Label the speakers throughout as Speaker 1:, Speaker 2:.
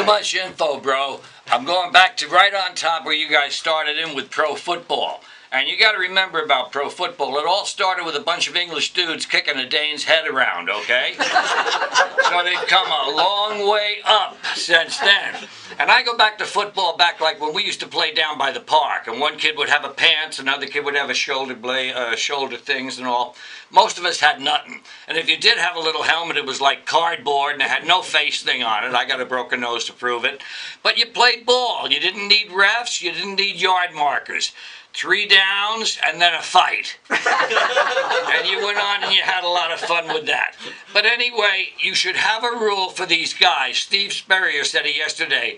Speaker 1: Too much info, bro. I'm going back to right on top where you guys started in with pro football. And you got to remember about pro football, it all started with a bunch of English dudes kicking a Dane's head around, okay? So they've come a long way up since then. And I go back to football back like when we used to play down by the park, and one kid would have a pants, another kid would have a shoulder things and all. Most of us had nothing. And if you did have a little helmet, it was like cardboard, and it had no face thing on it. I got a broken nose to prove it. But you played ball. You didn't need refs. You didn't need yard markers. 3 downs and then a fight. And you went on and you had a lot of fun with that. But anyway, you should have a rule for these guys. Steve Spurrier said it yesterday.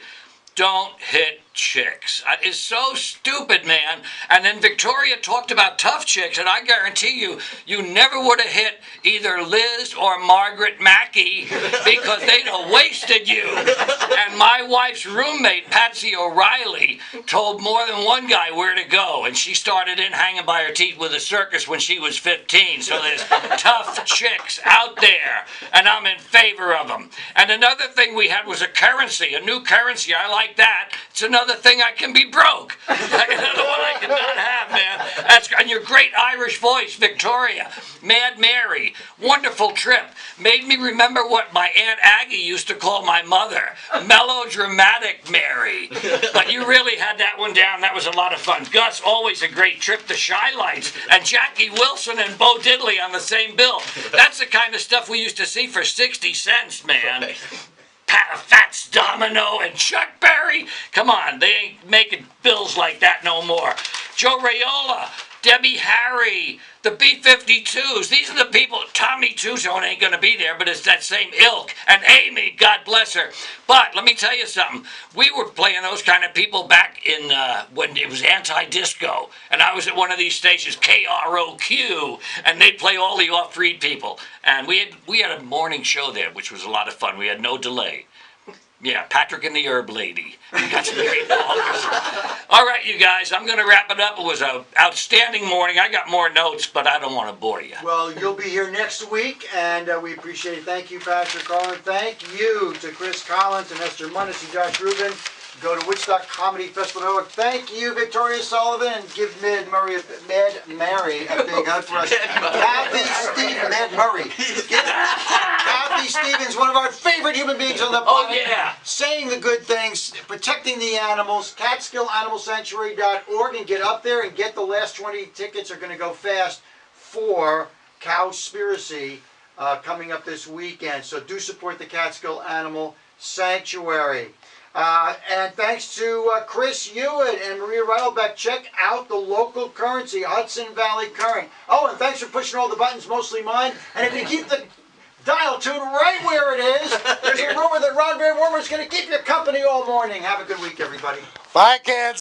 Speaker 1: Don't hit chicks. It's so stupid, man. And then Victoria talked about tough chicks, and I guarantee you, you never would have hit either Liz or Margaret Mackey because they'd have wasted you. And my wife's roommate, Patsy O'Reilly, told more than one guy where to go, and she started in hanging by her teeth with a circus when she was 15. So there's tough chicks out there, and I'm in favor of them. And another thing we had was a currency, a new currency. I like that. It's another thing I can be broke. Another one I cannot have, man. And your great Irish voice, Victoria. Mad Mary. Wonderful trip. Made me remember what my Aunt Aggie used to call my mother. Melodramatic Mary. But you really had that one down. That was a lot of fun. Gus, always a great trip to Shy Lights. And Jackie Wilson and Bo Diddley on the same bill. That's the kind of stuff we used to see for 60 cents, man. Fats Domino and Chuck Berry. Come on, they ain't making bills like that no more. Joe Raiola, Debbie Harry, the B-52s. These are the people. Tommy Tucson ain't going to be there, but it's that same ilk. And Amy, God bless her. But let me tell you something. We were playing those kind of people back in when it was anti-disco. And I was at one of these stations, KROQ, and they'd play all the off-breed people. And we had a morning show there, which was a lot of fun. We had no delay. Yeah, Patrick and the Herb Lady. We got some great callers. All right, you guys, I'm going to wrap it up. It was an outstanding morning. I got more notes, but I don't want to bore you.
Speaker 2: Well, you'll be here next week, and we appreciate it. Thank you, Pastor Carlin. Thank you to Chris Collins and Esther Munnis and Josh Rubin. Go to Woodstock Comedy Festival Network. Thank you, Victoria Sullivan, and give Mad Mary a big hug for us. Mad Murray. Kathy Stevens, one of our favorite human beings on the planet.
Speaker 1: Oh, yeah.
Speaker 2: Saying the good things, protecting the animals. CatskillAnimalSanctuary.org, and get up there and get the last 20 tickets are going to go fast for Cowspiracy coming up this weekend. So do support the Catskill Animal Sanctuary. And thanks to Chris Hewitt and Maria Reitelbeck. Check out the local currency, Hudson Valley Current. Oh, and thanks for pushing all the buttons, mostly mine. And if you keep the dial tuned right where it is, there's a rumor that Ron Van Wormer is going to keep you company all morning. Have a good week, everybody.
Speaker 3: Bye, kids.